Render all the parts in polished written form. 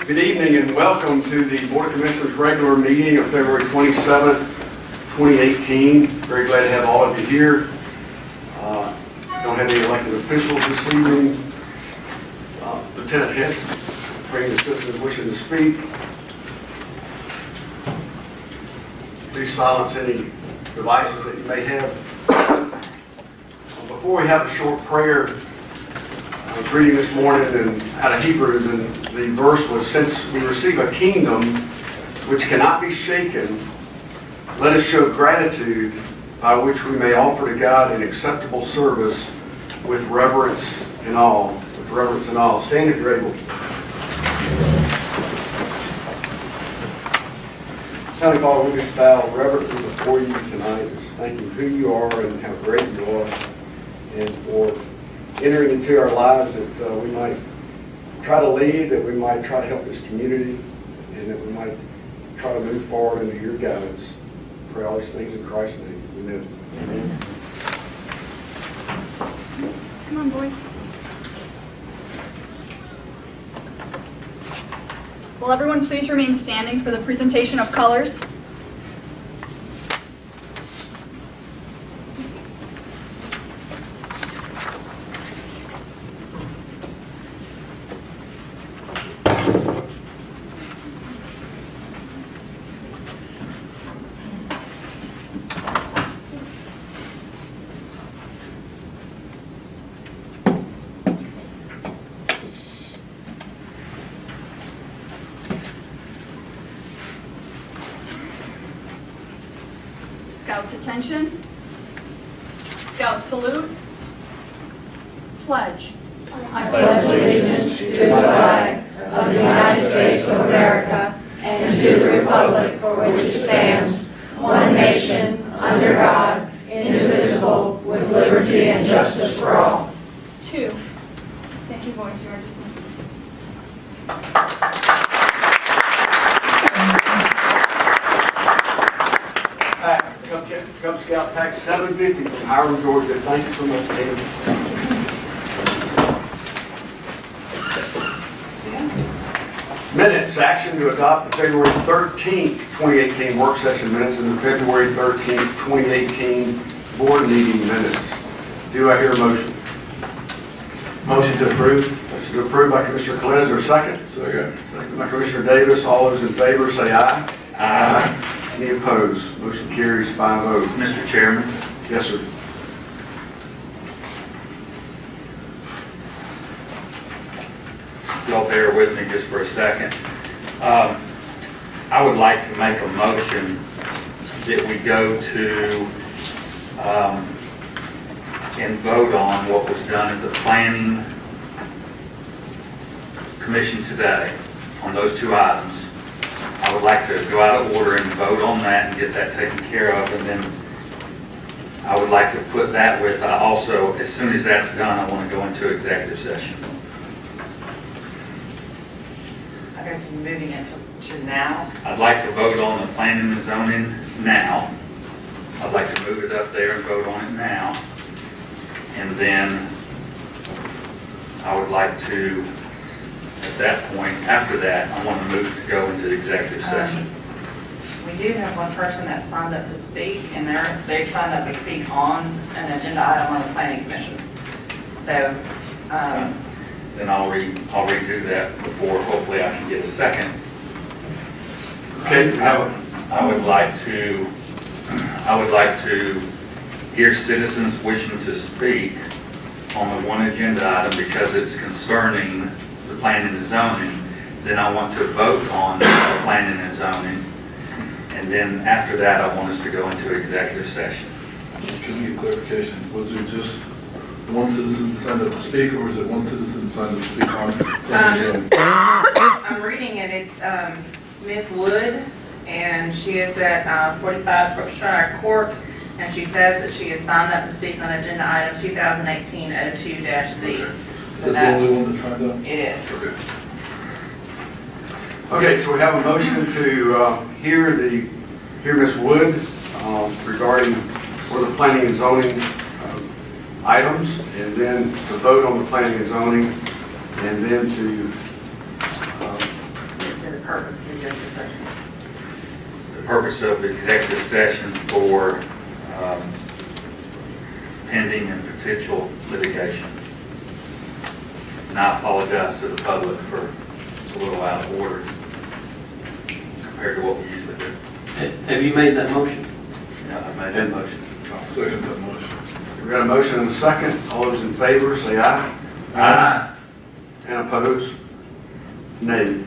Good evening and welcome to the Board of Commissioners regular meeting of February 27th, 2018. Very glad to have all of you here. Don't have any elected officials this evening. Lieutenant Hess, bringing the citizens wishing to speak. Please silence any devices that you may have. Before we have a short prayer, I was reading this morning out of Hebrews, and the verse was, "Since we receive a kingdom which cannot be shaken, let us show gratitude by which we may offer to God an acceptable service with reverence and awe." With reverence and awe. Stand if you're able. Heavenly Father, we just bow reverently before you tonight, just thanking who you are and how great you are, and for entering into our lives that we might try to lead, that we might try to help this community, and that we might try to move forward into your guidance. Pray all these things in Christ's name. Amen. Amen. Come on, boys. Will everyone please remain standing for the presentation of colors? Scouts attention. Scout salute. Pledge. I pledge allegiance to the flag of the United States of America and to the republic for which it stands, one nation, under God, indivisible, with liberty and justice for all. 2. Thank you, boys. You are dismissed. Cub Scout Pack 750 from Hiram, Georgia. Thank you so much, David. Minutes, action to adopt the February 13th, 2018 work session minutes and the February 13th, 2018 board meeting minutes. Do I hear a motion? Motion to approve. Motion to approve by Commissioner Collins. Is there a second? Second. Second by Commissioner Davis. All those in favor say aye. Aye. Any opposed? Motion carries 5-0. Mr. Chairman? Yes, sir. Y'all bear with me just for a second. I would like to make a motion that we go to and vote on what was done at the Planning Commission today on those two items. I would like to go out of order and vote on that and get that taken care of, and then I would like to put that with also, as soon as that's done, I want to go into executive session. I guess we're moving it to now. I'd like to vote on the planning and zoning now. I'd like to move it up there and vote on it now. And then I would like to, at that point, after that, I want to move to go into the executive session. We do have one person that signed up to speak, and they signed up to speak on an agenda item on the Planning Commission. So, Then I'll redo that before hopefully I can get a second. Okay. I would like to hear citizens wishing to speak on the one agenda item because it's concerning the planning and zoning. Then I want to vote on the planning and zoning. And then after that, I want us to go into executive session. Can we get clarification? Was there just one citizen signed up to speak, or is it one citizen signed up to speak on it? I'm reading it. It's Miss Wood, and she is at 45 Brookshire Court, and she says that she is signed up to speak on agenda item 2018-02-C. Is that the only one that signed up? It is. Okay. Okay, so we have a motion to hear Ms. Wood regarding for the planning and zoning items, and then to vote on the planning and zoning, and then to executive session? The purpose of the executive session for pending and potential litigation. And I apologize to the public for it's a little out of order compared to what we usually do. Have you made that motion? Yeah, I made that motion. I'll second that motion. We got a motion and a second. All those in favor, say aye. Aye. And opposed? Nay.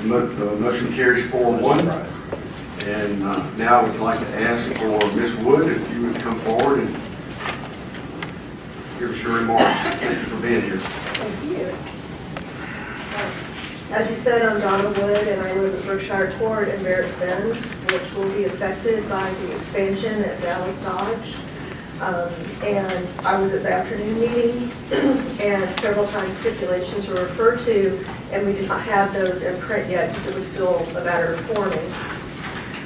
The motion carries 4-1. And now we'd like to ask for Ms. Wood, if you would come forward and give us your remarks. Thank you for being here. Thank you. As you said, I'm Donna Wood, and I live at Berkshire Court in Barrett's Bend, which will be affected by the expansion at Dallas Dodge. And I was at the afternoon meeting, and several times stipulations were referred to, and we did not have those in print yet because it was still a matter of forming.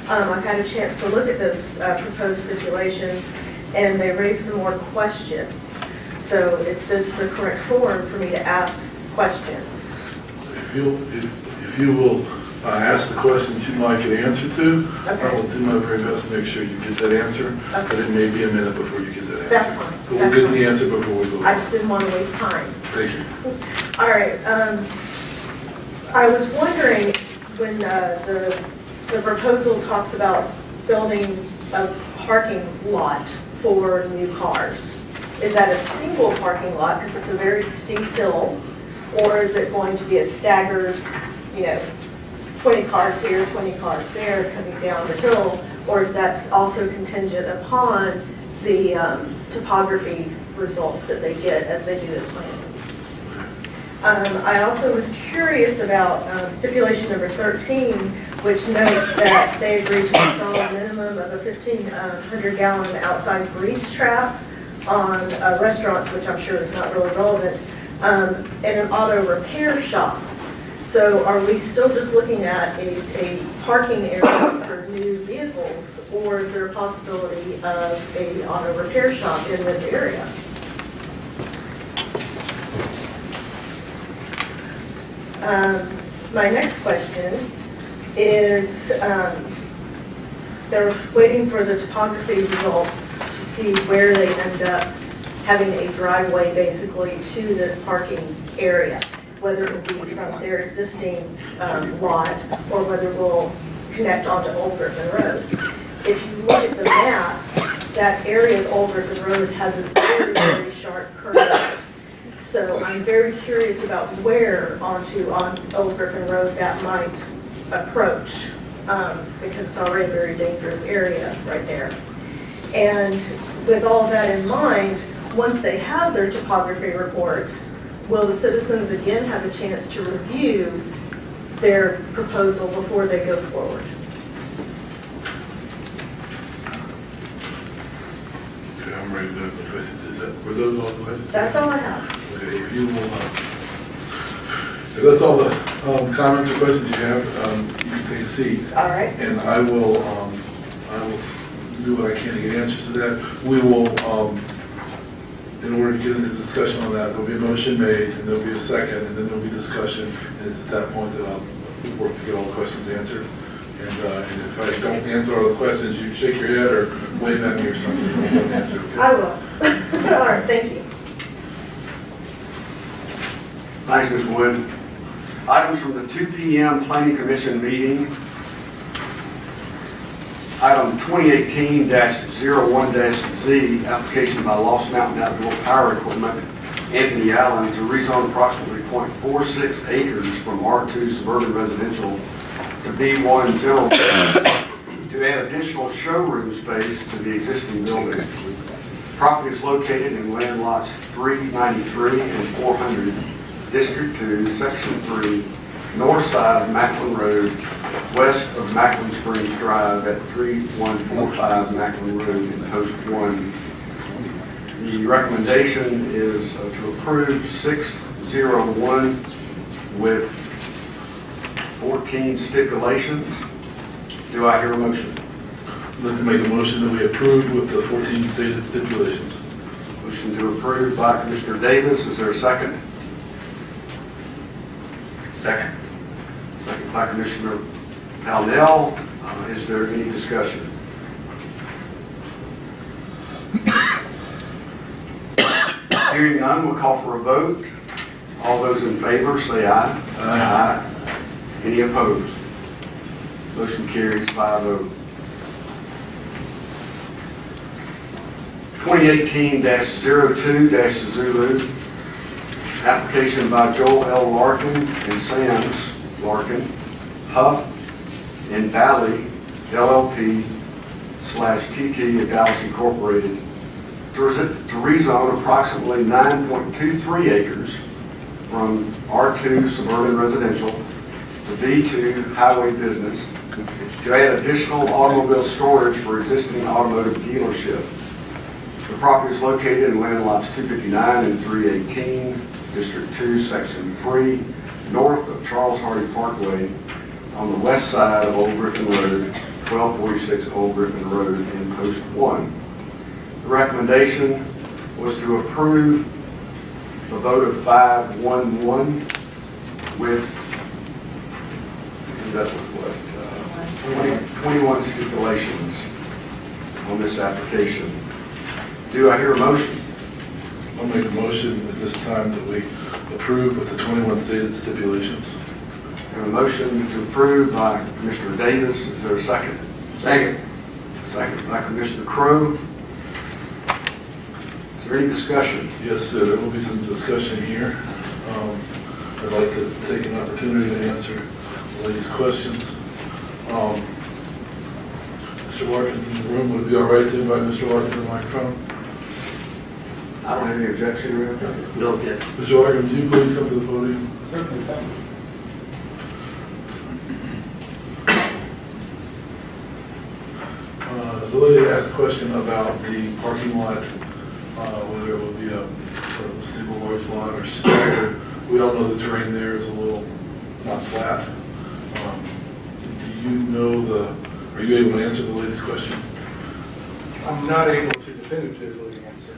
I've had a chance to look at those proposed stipulations, and they raised some more questions. So is this the correct forum for me to ask questions? If you will ask the questions you'd like an answer to, Okay. I will do my very best to make sure you get that answer, but it may be a minute before you get that answer. That's fine. But we'll get the answer before we go. I just didn't want to waste time. Thank you. All right. I was wondering when the proposal talks about building a parking lot for new cars. Is that a single parking lot because it's a very steep hill, or is it going to be a staggered, 20 cars here, 20 cars there coming down the hill, or is that also contingent upon the topography results that they get as they do the planning? I also was curious about stipulation number 13, which notes that they agreed to install a minimum of a 1,500-gallon outside grease trap on restaurants, which I'm sure is not really relevant, and an auto repair shop. So are we still just looking at a parking area for new vehicles, or is there a possibility of a auto repair shop in this area? My next question is, they're waiting for the topography results to see where they end up having a driveway basically to this parking area, whether it will be from their existing lot or whether we'll connect onto Old Griffin Road. If you look at the map, that area of Old Griffin Road has a very, very sharp curve. So I'm very curious about where on Old Griffin Road that might approach, because it's already a very dangerous area right there. And with all that in mind, once they have their topography report, will the citizens again have a chance to review their proposal before they go forward? Okay, I'm ready to have the questions. Were those all the questions? That's all I have. Okay, if you will, if that's all the comments or questions you have, you can take a seat. All right. And I will do what I can to get answers to that. We will, in order to get into discussion on that, there'll be a motion made, and there'll be a second, and then there'll be discussion, and it's at that point that I'll work to get all the questions answered. And if I don't answer all the questions, you shake your head or wave at me or something. I'll answer, okay? I will. All right, thank you. Thanks, Ms. Wood. Items from the 2 p.m. Planning Commission meeting. Item 2018-01-Z, application by Lost Mountain Outdoor Power Equipment, Anthony Allen, to rezone approximately 0.46 acres from R2 suburban residential to B1 general to add additional showroom space to the existing building. Property is located in land lots 393 and 400, District 2, Section 3, north side of Macklin Road, west of Macklin Springs Drive at 3145 Macklin Road in Post 1. The recommendation is to approve 601 with 14 stipulations. Do I hear a motion? I'd like to make a motion that we approve with the 14 stated stipulations. Motion to approve by Commissioner Davis. Is there a second? Second. Second by Commissioner Pownell. Is there any discussion? Hearing none, we'll call for a vote. All those in favor say aye. Aye. Any opposed? Motion carries 5-0. 2018-02-Zulu, application by Joel L. Larkin and Sam's Larkin, Huff and Valley LLP/TT of Dallas Incorporated to rezone approximately 9.23 acres from R2 suburban residential to B2 highway business to add additional automobile storage for existing automotive dealership. The property is located in land lots 259 and 318, District 2, Section 3, north of Charles Hardy Parkway, on the west side of Old Griffin Road, 1246 Old Griffin Road in Post 1. The recommendation was to approve a vote of 5-1-1 with, that was what, 21 stipulations on this application. Do I hear a motion? I'll make a motion at this time that we approve with the 21 stated stipulations. I have a motion to approve by Commissioner Davis. Is there a second? Second. Second by Commissioner Crowe. Is there any discussion? Yes, sir, there will be some discussion here. I'd like to take an opportunity to answer the ladies' questions. Mr. Larkin's in the room. Would it be all right to invite Mr. Larkin to the microphone? I don't have any objection to it. No objection. Mr. Larkin, would you please come to the podium? Certainly, thank you. The lady asked a question about the parking lot, whether it would be a single large lot or staggered. We all know the terrain there is a little not flat. Do you know are you able to answer the lady's question? I'm not able to definitively answer.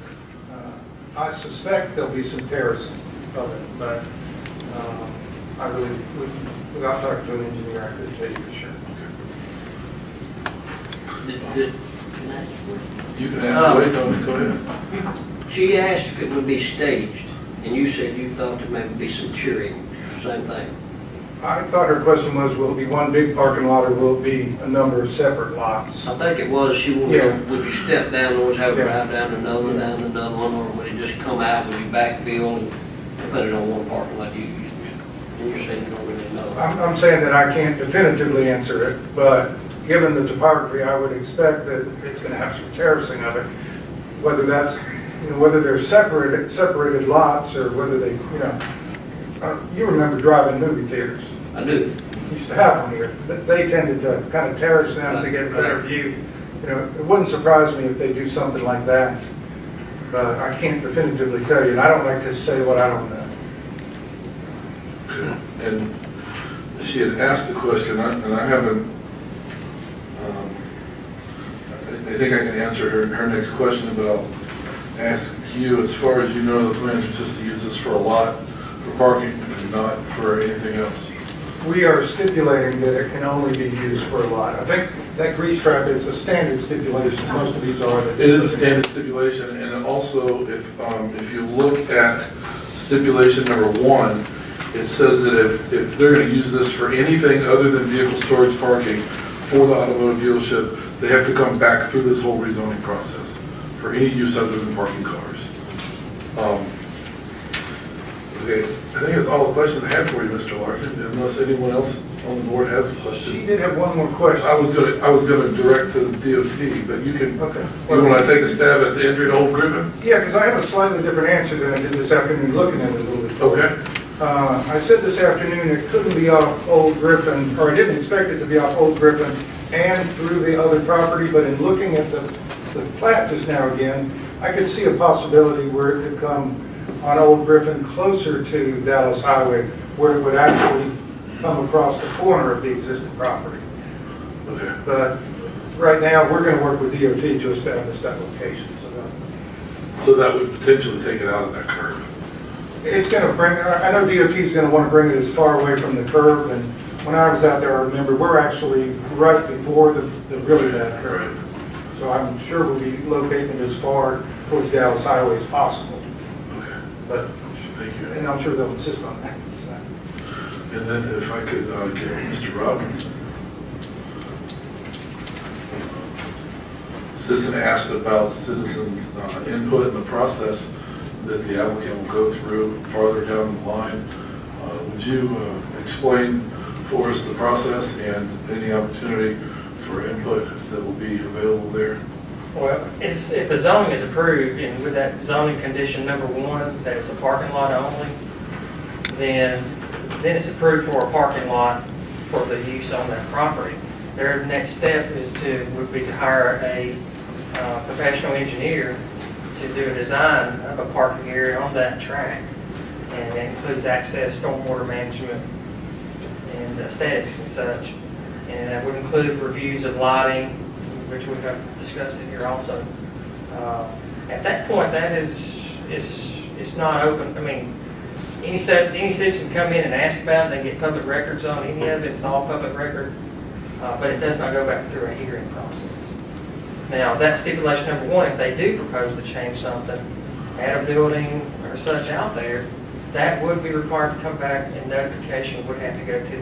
I suspect there'll be some terracing of it, but I really, without talking to an engineer, I couldn't tell you for sure. You can ask away, Tony, go ahead. She asked if it would be staged, and you said you thought there may be some cheering. Same thing. I thought her question was, will it be one big parking lot or will it be a number of separate lots? I think it was, she wanted, Yeah. would you step down, always have a Yeah. drive down another one, or would it just come out, would you backfill and put it on one parking lot? And you're saying you don't really know. I'm saying that I can't definitively answer it, but given the topography, I would expect that it's going to have some terracing of it. Whether that's, whether they're separated lots or whether they, you remember driving movie theaters. I do. Used to have one here. They tended to kind of terrace them to get a better view. It wouldn't surprise me if they do something like that, but I can't definitively tell you, and I don't like to say what I don't know. And she had asked the question, and I haven't, I think I can answer her next question, but I'll ask you, as far as you know, the plans are just to use this for a lot, for parking, and not for anything else. We are stipulating that it can only be used for a lot. I think that grease trap is a standard stipulation. Most of these are. It is a standard stipulation, and also, if you look at stipulation number 1, it says that if they're going to use this for anything other than vehicle storage parking for the automotive dealership, they have to come back through this whole rezoning process for any use other than parking cars. Okay, I think that's all the questions I had for you, Mr. Larkin, unless anyone else on the board has a question. She did have one more question. I was gonna direct to the DOT, but you can, Okay. you want to take a stab at the entry to Old Griffin? Yeah, because I have a slightly different answer than I did this afternoon, looking at it a little bit. Okay. I said this afternoon it couldn't be off Old Griffin, or I didn't expect it to be off Old Griffin and through the other property, but in looking at the plat just now again, I could see a possibility where it could come on Old Griffin closer to Dallas Highway, where it would actually come across the corner of the existing property. Okay. But right now, we're going to work with DOT to establish that location. So that would potentially take it out of that curve. It's going to bring, I know DOT is going to want to bring it as far away from the curve and when I was out there, I remember, we're actually right before the really bad curve. So I'm sure we'll be locating as far towards Dallas Highway as possible. Okay, But, thank you. and I'm sure they'll insist on that. So. And then if I could get Mr. Robbins. Citizen asked about citizens' input in the process that the applicant will go through farther down the line. Would you explain for us the process and any opportunity for input that will be available there? Well, if the zoning is approved, and with that zoning condition number 1, that it's a parking lot only, then it's approved for a parking lot for the use on that property. Their next step would be to hire a professional engineer to do a design of a parking area on that track. And that includes access, stormwater management, and aesthetics and such. And that would include reviews of lighting, which we have discussed in here also. At that point, it's not open. I mean, any citizen can come in and ask about it. They get public records on any of it. It's all public record, but it does not go back through a hearing process. Now, that stipulation number 1, if they do propose to change something, add a building or such out there, that would be required to come back, and notification would have to go to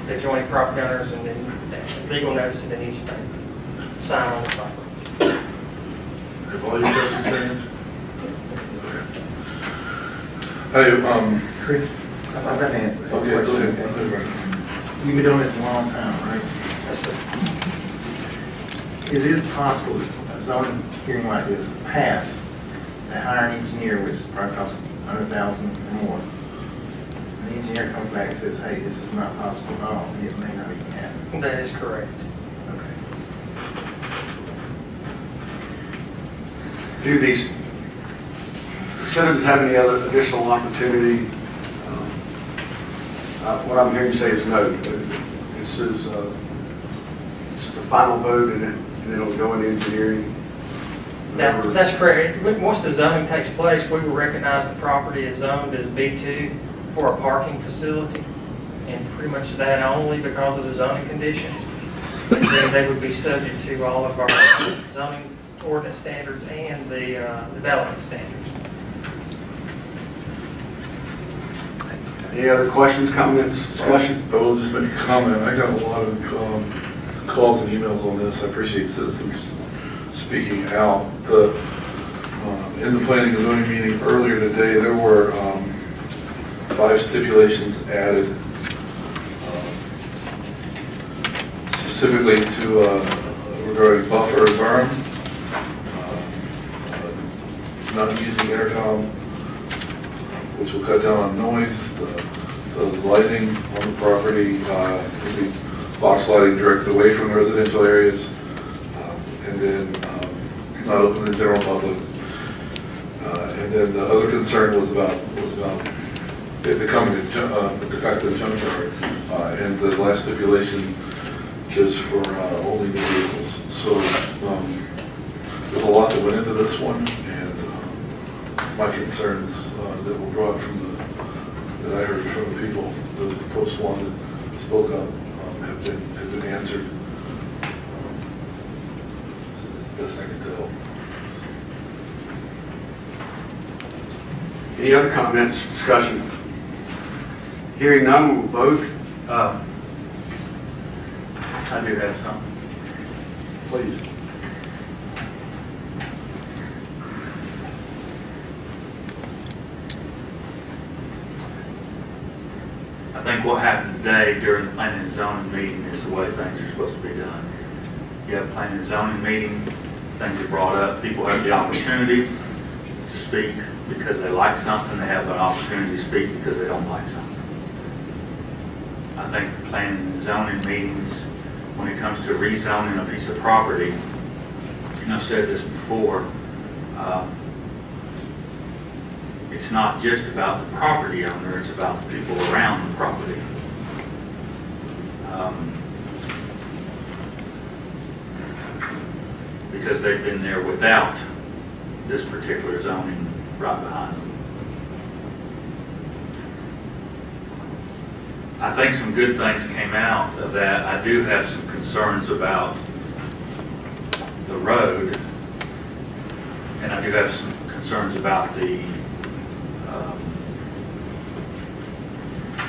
the adjoining property owners, and then legal notice in the newspaper, sign on the property. Have all your questions been answered? Okay. Chris, I've got to answer that Okay, go question. ahead. You've been doing this a long time, right? Yes, sir. Is it possible that a zoning hearing like this pass, to hire an engineer, which probably costs $100,000 or more, and the engineer comes back and says, hey, this is not possible at all, and it may not even happen? That is correct. Okay. Do these citizens have any other additional opportunity? What I'm hearing you say is no. This is the final vote, and it'll go into engineering. That's correct. Once the zoning takes place, we will recognize the property as zoned as B2 for a parking facility, and pretty much that only because of the zoning conditions. And then they would be subject to all of our zoning ordinance standards and the development standards. Any other questions, comments, discussion? I will just make a comment. I got a lot of calls and emails on this. I appreciate citizens speaking out. In the planning and zoning meeting earlier today, there were 5 stipulations added specifically to regarding buffer and berm, not using intercom, which will cut down on noise, the lighting on the property will be box lighting directed away from the residential areas, and then it's not open to the general public. And then the other concern was about it becoming a de facto junkyard, and the last stipulation gives for only the vehicles. So there's a lot that went into this one, and my concerns that were brought from that I heard from the people, the post one that spoke up, have been answered. Best I can tell. Any other comments, discussion? Hearing none, we'll vote. I do have some. Please. I think what happened today during the planning and zoning meeting is the way things are supposed to be done. You have a planning and zoning meeting, things are brought up, people have the opportunity to speak because they like something, they have an opportunity to speak because they don't like something. I think the planning and zoning meetings, when it comes to rezoning a piece of property, and I've said this before, it's not just about the property owner, it's about the people around the property. Because they've been there without this particular zoning right behind them. I think some good things came out of that. I do have some concerns about the road, and I do have some concerns about the,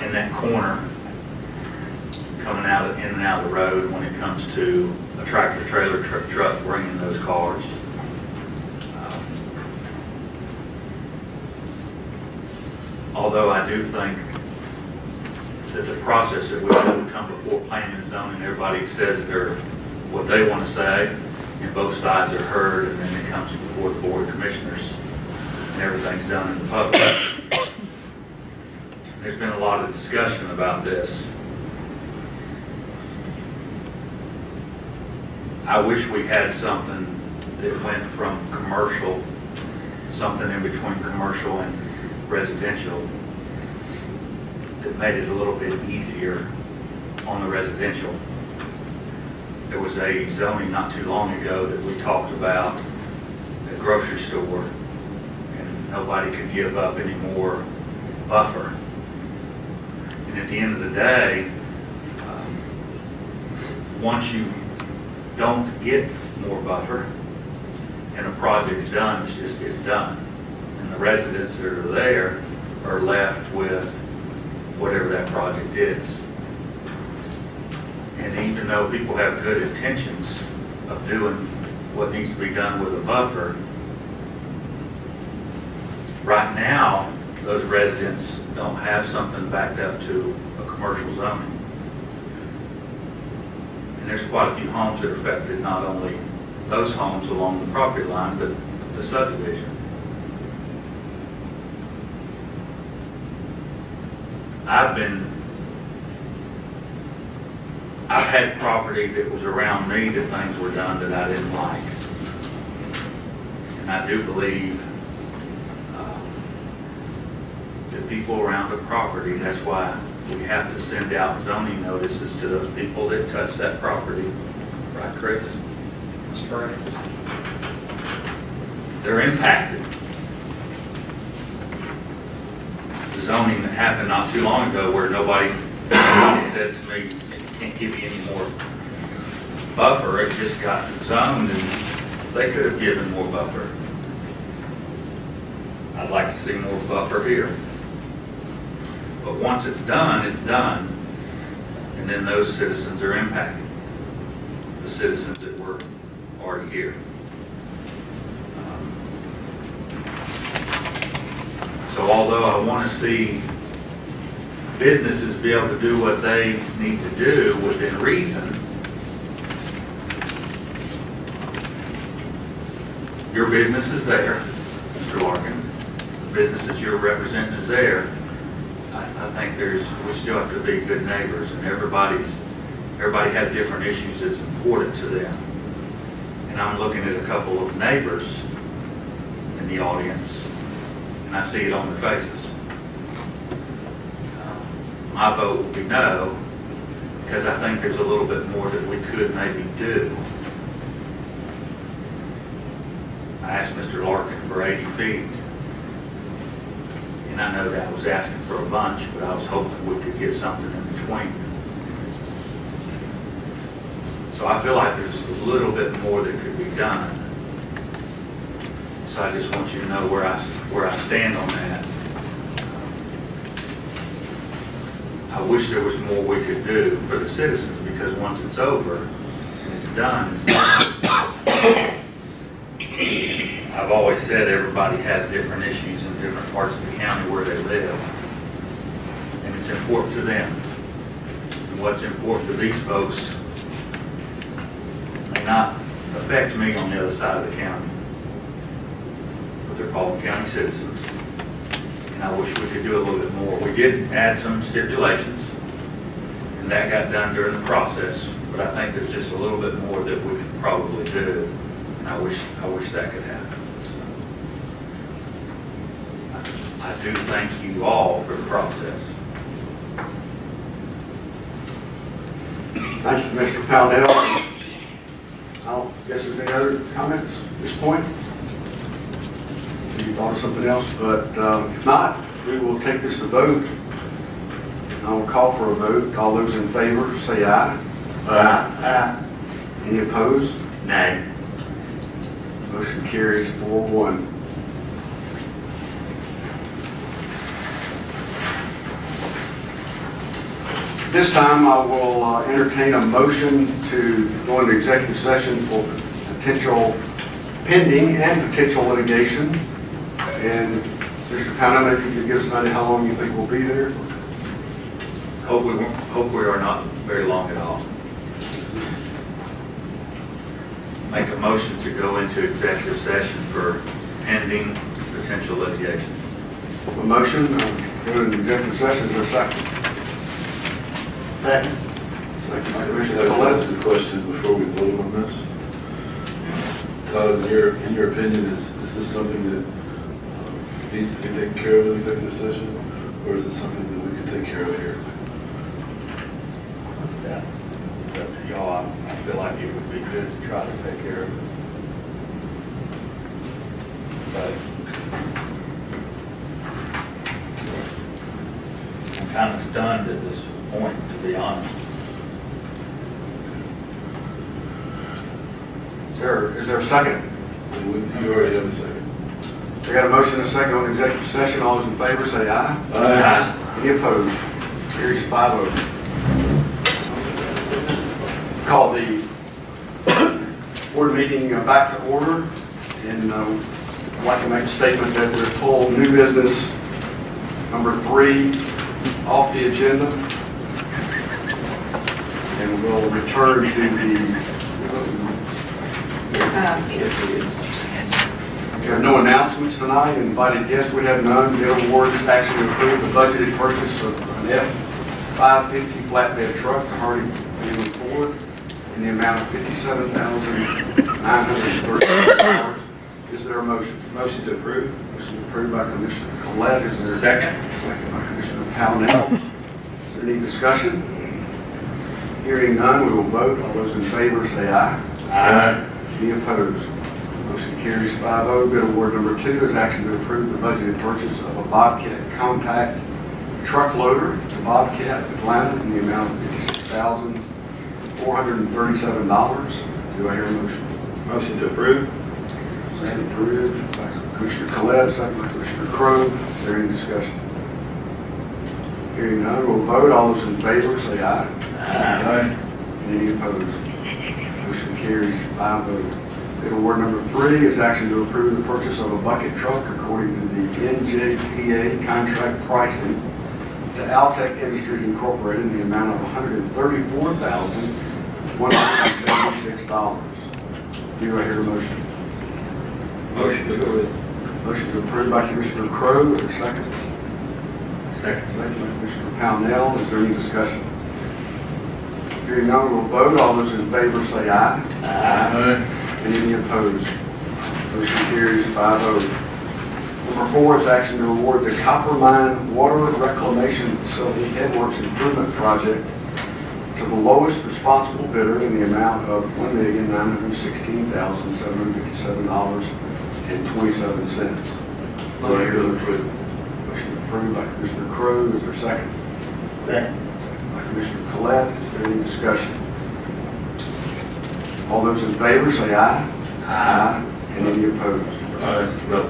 in that corner, coming out, in and out of the road when it comes to a tractor trailer truck bringing those cars. Although I do think that the process that we do come before planning and zoning, everybody says what they want to say, and both sides are heard, and then it comes before the board of commissioners, and everything's done in the public. There's been a lot of discussion about this. I wish we had something that went from commercial, something in between commercial and residential, that made it a little bit easier on the residential. There was a zoning not too long ago that we talked about, a grocery store, and nobody could give up any more buffer. And at the end of the day, once you don't get more buffer and a project's done, it's done. And the residents that are there are left with whatever that project is. And even though people have good intentions of doing what needs to be done with a buffer, right now, those residents don't have something backed up to a commercial zoning. And there's quite a few homes that are affected, not only those homes along the property line, but the subdivision. I've had property that was around me that things were done that I didn't like. And I do believe that people around the property, that's why we have to send out zoning notices to those people that touch that property. Right, Chris? That's correct. They're impacted. The zoning that happened not too long ago where nobody said to me, can't give you any more buffer, it just got zoned and they could have given more buffer. I'd like to see more buffer here. But once it's done, and then those citizens are impacted. The citizens that were already here. So although I want to see businesses be able to do what they need to do within reason, your business is there, Mr. Larkin. The business that you're representing is there. I think we still have to be good neighbors, and everybody has different issues that's important to them. And I'm looking at a couple of neighbors in the audience, and I see it on their faces. My vote will be no, because I think there's a little bit more that we could maybe do. I asked Mr. Larkin for 80 feet. And I know that was asking for a bunch, but I was hoping we could get something in between. So I feel like there's a little bit more that could be done. So I just want you to know where I stand on that. I wish there was more we could do for the citizens, because once it's over and it's done, it's done. I've always said everybody has different issues in different parts of the county where they live. And it's important to them. And what's important to these folks may not affect me on the other side of the county. But they're called county citizens. And I wish we could do a little bit more. We did add some stipulations, and that got done during the process. But I think there's just a little bit more that we could probably do. And I wish that could happen. I do thank you all for the process. Thank you, Mr. Powdell. I guess there's any other comments at this point? You thought of something else, but if not, we will take this to vote. I will call for a vote. All those in favor, say aye. Aye. Any opposed? Nay. Motion carries 4-1. This time, I will entertain a motion to go into executive session for potential pending and potential litigation. And Mr. Pownell, maybe you could give us an idea how long you think we'll be there? Hope we are not very long at all. Make a motion to go into executive session for pending potential litigation. A motion, go into executive session, is there a second? Second. Second by I Commissioner have Collette. a question before we vote on this. Todd, in your opinion, is this something that needs to be taken care of in executive session, or is it something that we can take care of here? That, up to y'all. I feel like it would be good to try to take care of it. But I'm kind of stunned at this point, to be honest. Is there a second? You already have a second. I got a motion and a second on executive session. All those in favor say aye. Aye. Any opposed? Carries 5-0. Call the board meeting back to order, and I'd like to make a statement that we'll pull new business number 3 off the agenda, and we'll return to the. We have no announcements tonight. Invited guests, we have none. Bid awards actually approved the budgeted purchase of an F-550 flatbed truck to Hardy Ford in the amount of $57,930. Is there a motion? Motion to approve. Motion approved by Commissioner Collette. Is there Second. Second by Commissioner Pownell. Is there any discussion? Hearing none, we will vote. All those in favor say aye. Aye. Any opposed? Motion carries 5-0. Bid award number 2 is action to approve the budgeted purchase of a Bobcat compact truck loader to Bobcat Atlanta in the amount of $56,437. Do I hear a motion? Motion to approve. Motion approved by Commissioner Collette, second by Commissioner Crowe. Is there any discussion? Hearing none, we'll vote. All those in favor say aye. Aye. Any opposed? Motion carries 5-0. Bid award number 3 is action to approve the purchase of a bucket truck according to the NJPA contract pricing to Altech Industries Incorporated in the amount of $134,176. Do I hear a motion? Motion to approve. Motion to approve by Commissioner Crowe. Is there a second? Second. Second by Commissioner Pownell. Is there any discussion? Hearing none, we'll vote. All those in favor say aye. Aye. And any opposed? Motion carries 5-0. Number 4 is action to award the Copper Mine Water Reclamation Facility Headworks Improvement Project to the lowest responsible bidder in the amount of $1,916,757.27. Motion to approve. Motion approved by Commissioner Crowe. Is there a second? Second. Second by Commissioner Collette. Is there any discussion? All those in favor say aye. Aye. And any opposed? Aye. No.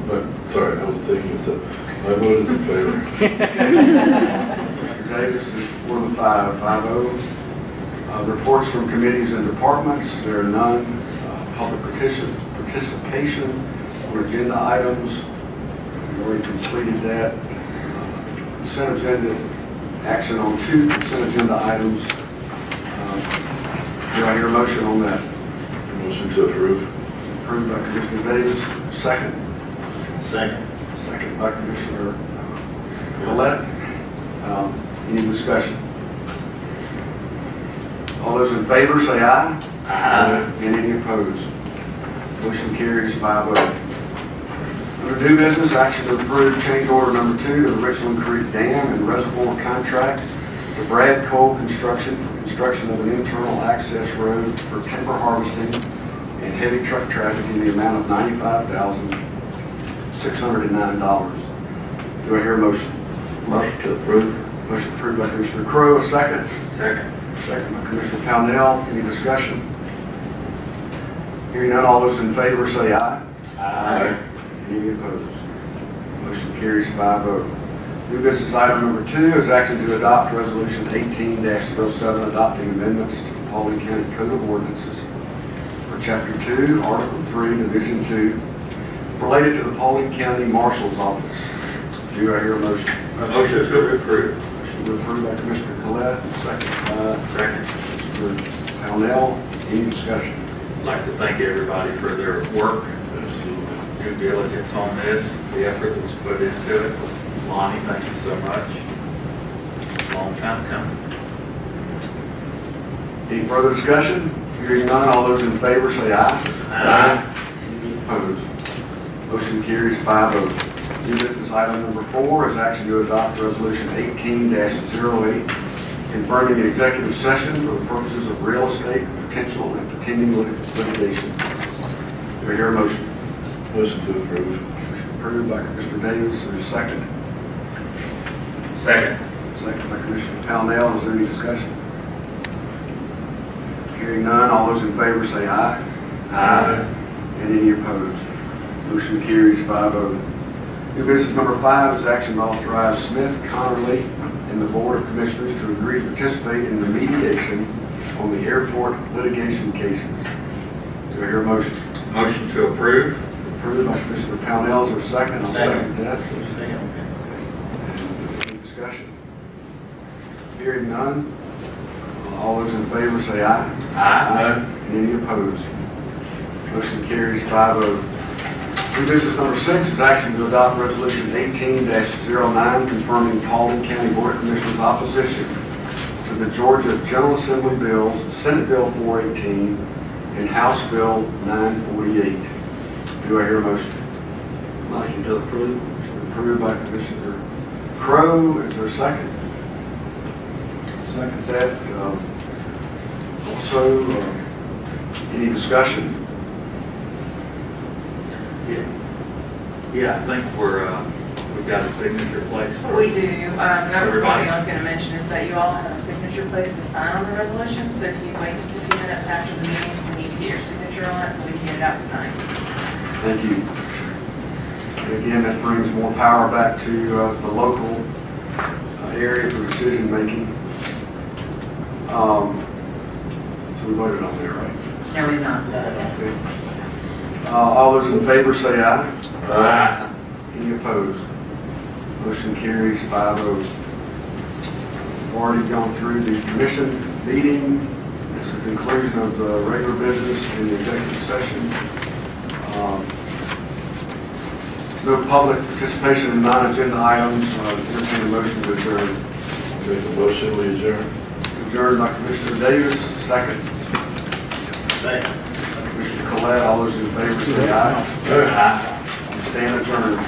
But, sorry, I was taking a sip. My vote is in favor. Mr. Davis is 4-5, 5-0. Reports from committees and departments, there are none. Public participation on agenda items, we've already completed that. Consent agenda, action on 2 consent agenda items. Do I hear a motion on that? Motion to approve. Approved by Commissioner Davis. Second. Second. Second by Commissioner Collette. Any discussion? All those in favor say aye. Aye. And any opposed? Motion carries 5-0. Under new business, action to approve change order number 2 to the Richland Creek Dam and Reservoir contract to Brad Cole Construction for construction of an internal access road for timber harvesting and heavy truck traffic in the amount of $95,609. Do I hear a motion? Motion to approve. Motion approved by Commissioner Crowe, a second. Second. Second by Commissioner Pownell. Any discussion? Hearing none, all those in favor say aye. Aye. Any opposed? Motion carries 5-0. New business item number 2 is action to adopt Resolution 18-07, adopting amendments to the Paulding County Code of Ordinances for Chapter 2, Article 3, Division 2, related to the Paulding County Marshal's Office. Do I hear a motion? Motion to approve. Motion to approve by Commissioner Collette, second by Mr. Pownell. Any discussion? I'd like to thank everybody for their work, due diligence on this, the effort that was put into it. Lonnie, thank you so much. Long time coming. Any further discussion? Hearing none, all those in favor say aye. Aye. Any opposed? Motion carries 5-0. New business item number 4 is action to adopt Resolution 18-08, confirming an executive session for the purposes of real estate, potential and pending litigation. Do I hear a motion? Motion to approve. Motion approved by Commissioner Davis. Is there a second? Second. Second by Commissioner Pownell. Is there any discussion? Hearing none, all those in favor say aye. Aye. And any opposed? Motion carries 5-0. New business number 5 is action to authorize Smith, Connerly, and the Board of Commissioners to agree to participate in the mediation on the airport litigation cases. Do I hear a motion? Motion to approve. Approved by Commissioner Pownell. Is there a second? I'll second that. Any discussion? Hearing none, all those in favor say aye. Aye. And any opposed? Motion carries 5-0. New business number 6 is action to adopt Resolution 18-09, confirming Paulding County Board of Commissioners' opposition to the Georgia General Assembly bills, Senate Bill 418 and House Bill 948. Do I hear a motion? Motion to approve. Motion approved by Commissioner Crowe. Is there a second? Second that. Also, any discussion? Yeah, I think we've got a signature place. We do. That was one Everybody. thing I was going to mention is that you all have a signature place to sign on the resolution. So if you wait just a few minutes after the meeting, we need to get your signature on it so we can get it out tonight. Thank you. And again, that brings more power back to the local area for decision making. So we voted on there, right? No, we're not. Okay. All those in favor say aye. Aye. Any opposed? Motion carries 5-0. We've already gone through the commission meeting. It's the conclusion of the regular business and the executive session. No public participation in non-agenda items. Entertain a motion to adjourn. Make a motion, we adjourn. Adjourned by Commissioner Davis, second. Second. Commissioner Collette, all those in favor say aye. Aye. Stand adjourned.